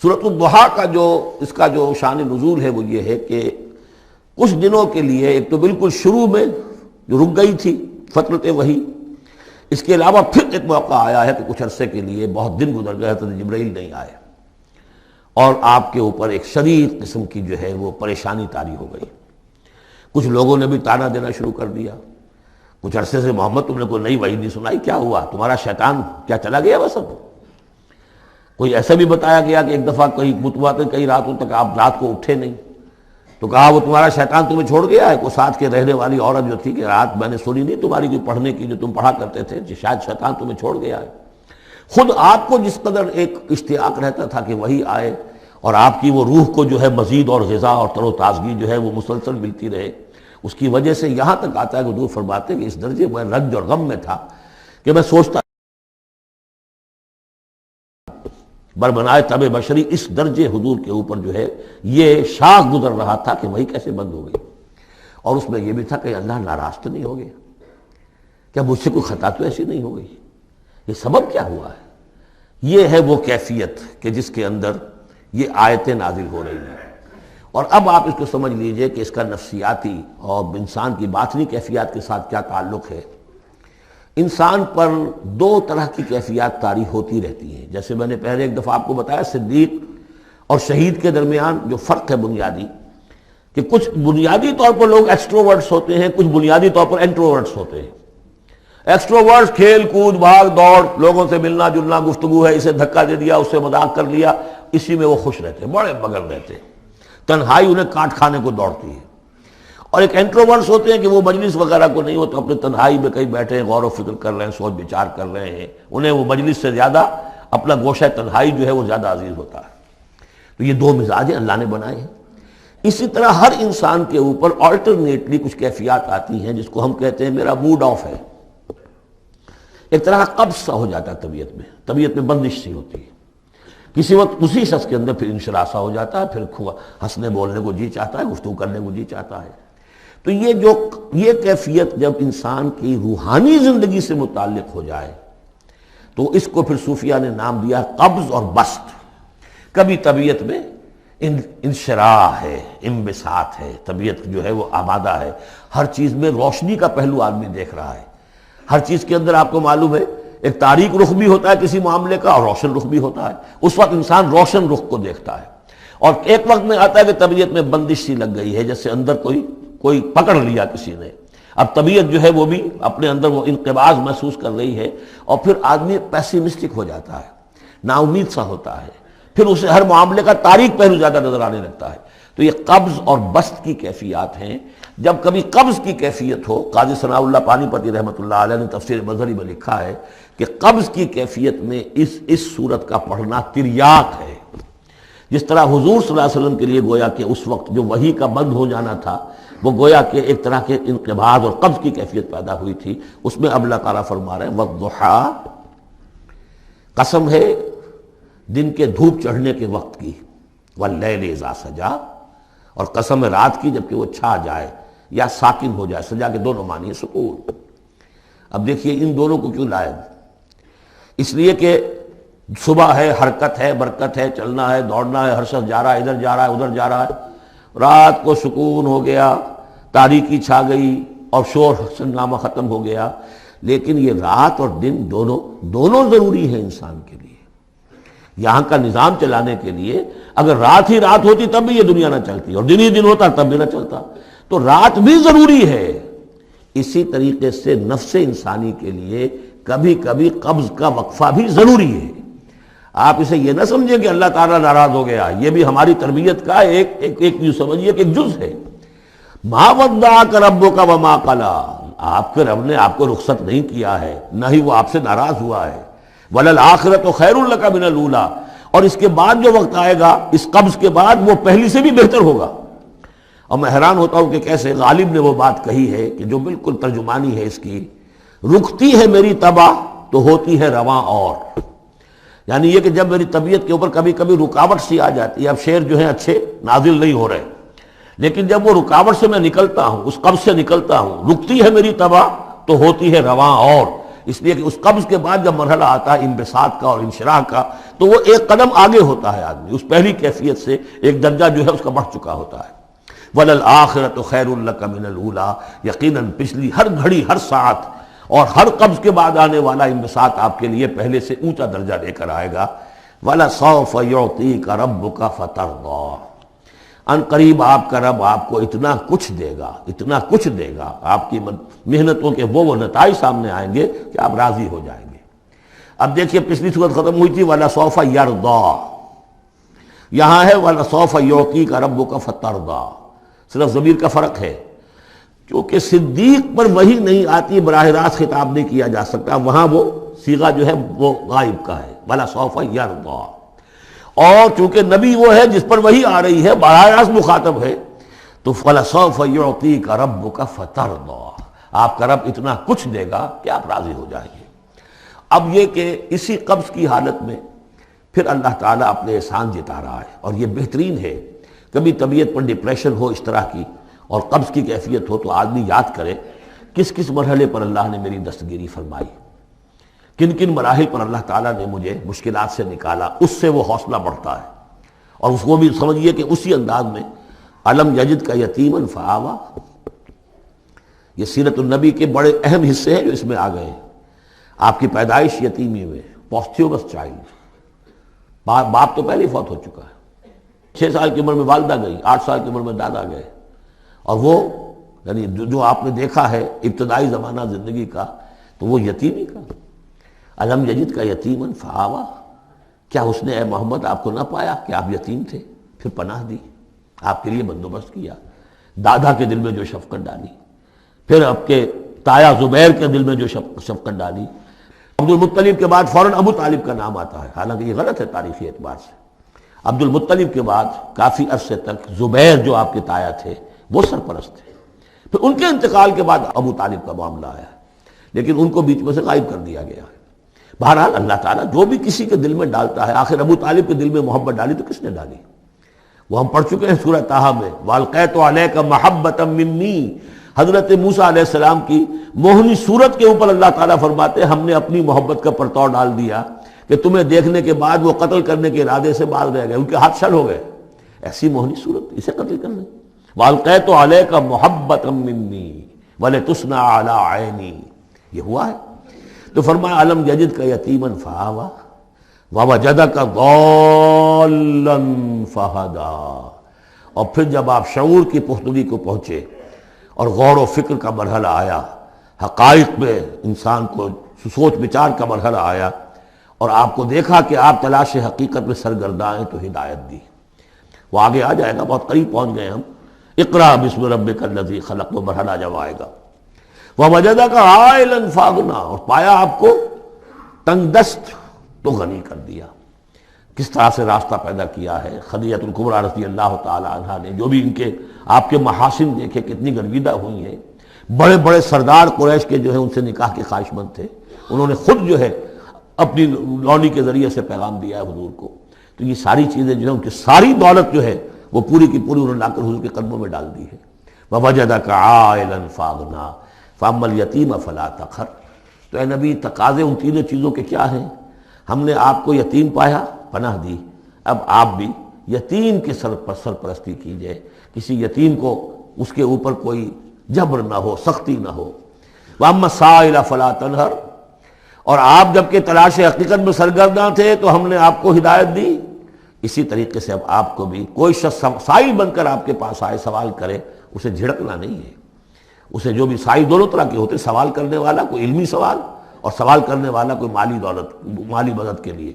سورۃ الضحیٰ کا اس کا جو شان نزول ہے وہ یہ ہے کہ کچھ دنوں کے لیے، ایک تو بالکل شروع میں جو رک گئی تھی فترت وحی، اس کے علاوہ پھر ایک موقع آیا ہے کہ کچھ عرصے کے لیے بہت دن گزر گئے حضرت جبرائیل نہیں آئے، اور آپ کے اوپر ایک شدید قسم کی جو ہے وہ پریشانی طاری ہو گئی۔ کچھ لوگوں نے بھی طعنہ دینا شروع کر دیا، کچھ عرصے سے محمد تم نے کوئی نئی وحی نہیں سنائی، کیا ہوا تمہارا شیطان کیا چلا گیا بس؟ اب کوئی ایسا بھی بتایا گیا کہ ایک دفعہ کہیں متواتر کئی راتوں تک آپ رات کو اٹھے نہیں، تو کہا وہ تمہارا شیطان تمہیں چھوڑ گیا ہے۔ کوئی ساتھ کے رہنے والی عورت جو تھی کہ رات میں نے سنی نہیں تمہاری کوئی پڑھنے کی جو تم پڑھا کرتے تھے، شاید شیطان تمہیں چھوڑ گیا ہے۔ خود آپ کو جس قدر ایک اشتیاق رہتا تھا کہ وہی آئے اور آپ کی وہ روح کو جو ہے مزید اور غذا اور تر و تازگی جو ہے وہ مسلسل ملتی رہے، اس کی وجہ سے یہاں تک آتا ہے کہ حضور فرماتے کہ اس درجے میں رنج اور غم میں تھا کہ میں سوچتا بربنائے طب بشری، اس درجے حضور کے اوپر جو ہے یہ شاخ گزر رہا تھا کہ وہی کیسے بند ہو گئی۔ اور اس میں یہ بھی تھا کہ اللہ ناراض تو نہیں ہو گیا، کیا مجھ سے کوئی خطا تو ایسی نہیں ہو گئی، یہ سبب کیا ہوا ہے؟ یہ ہے وہ کیفیت کہ جس کے اندر یہ آیتیں نازل ہو رہی ہیں۔ اور اب آپ اس کو سمجھ لیجئے کہ اس کا نفسیاتی اور انسان کی باطنی کیفیات کے ساتھ کیا تعلق ہے۔ انسان پر دو طرح کی کیفیات طاری ہوتی رہتی ہیں، جیسے میں نے پہلے ایک دفعہ آپ کو بتایا صدیق اور شہید کے درمیان جو فرق ہے بنیادی، کہ کچھ بنیادی طور پر لوگ ایکسٹروورٹس ہوتے ہیں، کچھ بنیادی طور پر انٹروورٹس ہوتے ہیں۔ ایکسٹروورٹس کھیل کود بھاگ دوڑ، لوگوں سے ملنا جلنا، گفتگو ہے، اسے دھکا دے دیا اس سے مذاق کر لیا، اسی میں وہ خوش رہتے ہیں، بڑے مگن رہتے ہیں، تنہائی انہیں کاٹ کھانے کو دوڑتی ہے۔ اور ایک انٹروورٹس ہوتے ہیں کہ وہ مجلس وغیرہ کو نہیں، وہ تو اپنے تنہائی میں کہیں بیٹھے ہیں، غور و فکر کر رہے ہیں، سوچ بچار کر رہے ہیں، انہیں وہ مجلس سے زیادہ اپنا گوشہ تنہائی جو ہے وہ زیادہ عزیز ہوتا ہے۔ تو یہ دو مزاج اللہ نے بنائے ہیں۔ اسی طرح ہر انسان کے اوپر آلٹرنیٹلی کچھ کیفیات آتی ہیں جس کو ہم کہتے ہیں میرا موڈ آف ہے، ایک طرح کا قبض سا ہو جاتا ہے طبیعت میں بندش سی ہوتی ہے، کسی وقت اسی شخص کے اندر پھر انشراح سا ہو جاتا ہے، پھر ہنسنے بولنے کو جی چاہتا ہے، گفتگو کرنے کو جی چاہتا ہے۔ تو یہ کیفیت جب انسان کی روحانی زندگی سے متعلق ہو جائے تو اس کو پھر صوفیہ نے نام دیا قبض اور بسط۔ کبھی طبیعت میں انشراح ہے، انبساط ہے، طبیعت جو ہے وہ آمادہ ہے، ہر چیز میں روشنی کا پہلو آدمی دیکھ رہا ہے، ہر چیز کے اندر آپ کو معلوم ہے ایک تاریک رخ بھی ہوتا ہے کسی معاملے کا اور روشن رخ بھی ہوتا ہے، اس وقت انسان روشن رخ کو دیکھتا ہے۔ اور ایک وقت میں آتا ہے کہ طبیعت میں بندش سی لگ گئی ہے، جیسے اندر کوئی پکڑ لیا کسی نے، اب طبیعت جو ہے وہ بھی اپنے اندر وہ انقباض محسوس کر رہی ہے، اور پھر آدمی پیسیمسٹک ہو جاتا ہے، نا امید سا ہوتا ہے، پھر اسے ہر معاملے کا تاریک پہلو زیادہ نظر آنے لگتا ہے۔ تو یہ قبض اور بسط کی کیفیات ہیں۔ جب کبھی قبض کی کیفیت ہو، قاضی ثناء اللہ پانی پتی رحمۃ اللہ علیہ نے تفسیر مظہری میں لکھا ہے کہ قبض کی کیفیت میں اس صورت کا پڑھنا تریاق ہے، جس طرح حضور صلی اللہ علیہ وسلم کے لیے گویا کہ اس وقت جو وحی کا بند ہو جانا تھا وہ گویا کہ ایک طرح کے انقباض اور قبض کی کیفیت پیدا ہوئی تھی، اس میں اب اللہ تعالیٰ فرما رہے ہیں والضحیٰ، قسم ہے دن کے دھوپ چڑھنے کے وقت کی، واللیل اذا سجا، اور قسم ہے رات کی جبکہ وہ چھا جائے یا ساکن ہو جائے، سجا کے دونوں معنی ہے سکون۔ اب دیکھیے ان دونوں کو کیوں لائے، اس لیے کہ صبح ہے، حرکت ہے، برکت ہے، چلنا ہے، دوڑنا ہے، ہر شخص جا رہا ہے، ادھر جا رہا ہے ادھر جا رہا ہے، رات کو سکون ہو گیا، تاریکی چھا گئی اور شور ہنگامہ ختم ہو گیا۔ لیکن یہ رات اور دن دونوں ضروری ہیں انسان کے لیے، یہاں کا نظام چلانے کے لیے۔ اگر رات ہی رات ہوتی تب بھی یہ دنیا نہ چلتی، اور دن ہی دن ہوتا تب بھی نہ چلتا، تو رات بھی ضروری ہے۔ اسی طریقے سے نفس انسانی کے لیے کبھی کبھی قبض کا وقفہ بھی ضروری ہے۔ آپ اسے یہ نہ سمجھیں کہ اللہ تعالیٰ ناراض ہو گیا، یہ بھی ہماری تربیت کا ایک یوں سمجھیے کہ ایک جز ہے۔ ما ودعک ربک وما قلی، آپ کے رب نے آپ کو رخصت نہیں کیا ہے، نہ ہی وہ آپ سے ناراض ہوا ہے۔ وللآخرۃ خیر لک من الاولی، اور اس کے بعد جو وقت آئے گا اس قبض کے بعد وہ پہلی سے بھی بہتر ہوگا۔ اور میں حیران ہوتا ہوں کہ کیسے غالب نے وہ بات کہی ہے کہ جو بالکل ترجمانی ہے اس کی، رکتی ہے میری تباہ تو ہوتی ہے رواں اور، یعنی یہ کہ جب میری طبیعت کے اوپر کبھی کبھی رکاوٹ سی آ جاتی ہے، اب شعر جو ہیں اچھے نازل نہیں ہو رہے، لیکن جب وہ رکاوٹ سے میں نکلتا ہوں، اس قبض سے نکلتا ہوں، رکتی ہے میری تباہ تو ہوتی ہے رواں اور، اس لیے کہ اس قبض کے بعد جب مرحلہ آتا ہے انبساط کا اور انشراح کا، تو وہ ایک قدم آگے ہوتا ہے آدمی، اس پہلی کیفیت سے ایک درجہ جو ہے اس کا بڑھ چکا ہوتا ہے۔ وَلَلْآخِرَةُ خَيْرٌ لَكَ مِنَ الْأُولَىٰ، یقیناً پچھلی ہر گھڑی، ہر ساعت اور ہر قبض کے بعد آنے والا انبساط آپ کے لیے پہلے سے اونچا درجہ لے کر آئے گا۔ وَلَسَوْفَ يُعْطِيكَ رَبُّكَ فَتَرْضَىٰ، ان قریب آپ کا رب آپ کو اتنا کچھ دے گا، اتنا کچھ دے گا، آپ کی محنتوں کے وہ نتائج سامنے آئیں گے کہ آپ راضی ہو جائیں گے۔ اب دیکھیے پچھلی صورت ختم ہوئی تھی وَلَسَوْفَ يَرْضَىٰ، یہاں ہے وَلَسَوْفَ يُعْطِيكَ رَبُّكَ فَتَرْضَىٰ، صرف ضمیر کا فرق ہے، کیونکہ صدیق پر وحی نہیں آتی، براہ راست خطاب نہیں کیا جا سکتا، وہاں وہ صیغہ جو ہے وہ غائب کا ہے، وَلَسَوْفَ يَرْضَىٰ۔ اور چونکہ نبی وہ ہے جس پر وحی آ رہی ہے، براہ راست مخاطب ہے، تو وَلَسَوْفَ يُعْطِيكَ رَبُّكَ فَتَرْضَىٰ، آپ کا رب اتنا کچھ دے گا کہ آپ راضی ہو جائیں گے۔ اب یہ کہ اسی قبض کی حالت میں پھر اللہ تعالیٰ اپنے احسان جتا رہا ہے، اور یہ بہترین ہے۔ کبھی طبیعت پر ڈپریشن ہو اس طرح کی اور قبض کی کیفیت ہو تو آدمی یاد کرے کس کس مرحلے پر اللہ نے میری دستگیری فرمائی، کن کن مراحل پر اللہ تعالیٰ نے مجھے مشکلات سے نکالا، اس سے وہ حوصلہ بڑھتا ہے۔ اور اس کو بھی سمجھیے کہ اسی انداز میں علم یجد کا یتیماً فآویٰ، یہ سیرت النبی کے بڑے اہم حصے ہیں جو اس میں آ گئے ہیں۔ آپ کی پیدائش یتیمی میں، پوسٹیومس چائلڈ، باپ تو پہلے ہی فوت ہو چکا ہے، 6 سال کی عمر میں والدہ گئی، 8 سال کی عمر میں دادا گئے، اور وہ یعنی جو آپ نے دیکھا ہے ابتدائی زمانہ زندگی کا تو وہ یتیمی کا۔ علم یجد کا یتیماً فآویٰ، کیا اس نے اے محمد آپ کو نہ پایا کہ آپ یتیم تھے، پھر پناہ دی، آپ کے لیے بندوبست کیا، دادا کے دل میں جو شفقت ڈالی، پھر آپ کے تایا زبیر کے دل میں جو شفقت ڈالی۔ عبد المطلب کے بعد فوراً ابو طالب کا نام آتا ہے، حالانکہ یہ غلط ہے تاریخی اعتبار سے۔ عبد المطلب کے بعد کافی عرصے تک زبیر جو آپ کے تایا تھے وہ سرپرست تھے، پھر ان کے انتقال کے بعد ابو طالب کا معاملہ آیا، لیکن ان کو بیچ میں سے غائب کر دیا گیا ہے۔ بہرحال اللہ تعالیٰ جو بھی کسی کے دل میں ڈالتا ہے، آخر ابو طالب کے دل میں محبت ڈالی تو کس نے ڈالی؟ وہ ہم پڑھ چکے ہیں سورہ طٰہٰ میں، وَأَلْقَيْتُ عَلَيْكَ مَحَبَّةً مِّنِّي، حضرت موسیٰ علیہ السلام کی موہنی صورت کے اوپر اللہ تعالیٰ فرماتے ہیں ہم نے اپنی محبت کا پرتو ڈال دیا کہ تمہیں دیکھنے کے بعد وہ قتل کرنے کے ارادے سے باز رہ گئے، ان کے ہاتھ شل ہو گئے، ایسی موہنی صورت، اسے قتل کرنے۔ وَأَلْقَيْتُ عَلَيْكَ مَحَبَّةً مِّنِّي وَلِتُصْنَعَ عَلَىٰ عَيْنِي، یہ ہوا ہے۔ تو فرمایا علم یجد کا یتیماً فآویٰ ووجدک ضالاً فہدیٰ، اور پھر جب آپ شعور کی پختگی کو پہنچے اور غور و فکر کا مرحلہ آیا، حقائق میں انسان کو سوچ بچار کا مرحلہ آیا، اور آپ کو دیکھا کہ آپ تلاش حقیقت میں سرگرداں ہیں تو ہدایت دی۔ وہ آگے آ جائے گا، بہت قریب پہنچ گئے ہم، اقرأ بسم ربک الذی خلق، وہ مرحلہ جب آئے گا۔ وَوَجَدَكَ عَائِلًا فَأَغْنَىٰ، اور پایا آپ کو تنگ دست تو غنی کر دیا۔ کس طرح سے راستہ پیدا کیا ہے خدیجہ الکبریٰ رضی اللہ تعالی عنہا نے، جو بھی ان کے آپ کے محاسن دیکھے کتنی گرویدہ ہوئی ہیں۔ بڑے بڑے سردار قریش کے جو ہے ان سے نکاح کے خواہش مند تھے، انہوں نے خود جو ہے اپنی لونی کے ذریعے سے پیغام دیا ہے حضور کو۔ تو یہ ساری چیزیں جو ہے ان کی ساری دولت جو ہے وہ پوری کی پوری انہوں نے لا کر حضور کے قدموں میں ڈال دی ہے۔ وَوَجَدَكَ عَائِلًا فَأَغْنَىٰ فَأَمَّا الْيَتِيمَ فَلَا تَقْهَرْ، تو اے نبی تقاضے ان تینوں چیزوں کے کیا ہیں؟ ہم نے آپ کو یتیم پایا، پناہ دی، اب آپ بھی یتیم کے سرپرستی کیجئے، کسی یتیم کو اس کے اوپر کوئی جبر نہ ہو، سختی نہ ہو۔ وَأَمَّا السَّائِلَ فَلَا تَنْهَرْ، اور آپ جب کہ تلاش حقیقت میں سرگرداں تھے تو ہم نے آپ کو ہدایت دی، اسی طریقے سے اب آپ کو بھی کوئی شخص سائل بن کر آپ کے پاس آئے سوال کرے، اسے جھڑکنا نہیں ہے۔ اسے جو بھی سائل دونوں طرح کے ہوتے، سوال کرنے والا کوئی علمی سوال اور سوال کرنے والا کوئی مالی مدد کے لیے۔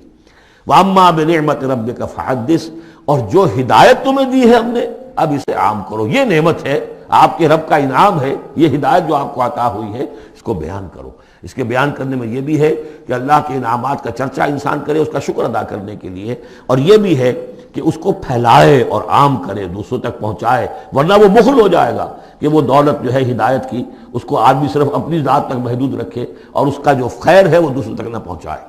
وَأَمَّا بِنِعْمَةِ رَبِّكَ فَحَدِّثْ، اور جو ہدایت تمہیں دی ہے ہم نے اب اسے عام کرو، یہ نعمت ہے، آپ کے رب کا انعام ہے، یہ ہدایت جو آپ کو عطا ہوئی ہے اس کو بیان کرو۔ اس کے بیان کرنے میں یہ بھی ہے کہ اللہ کے انعامات کا چرچا انسان کرے اس کا شکر ادا کرنے کے لیے، اور یہ بھی ہے کہ اس کو پھیلائے اور عام کرے، دوسروں تک پہنچائے، ورنہ وہ بخل ہو جائے گا کہ وہ دولت جو ہے ہدایت کی اس کو آدمی صرف اپنی ذات تک محدود رکھے اور اس کا جو خیر ہے وہ دوسروں تک نہ پہنچائے۔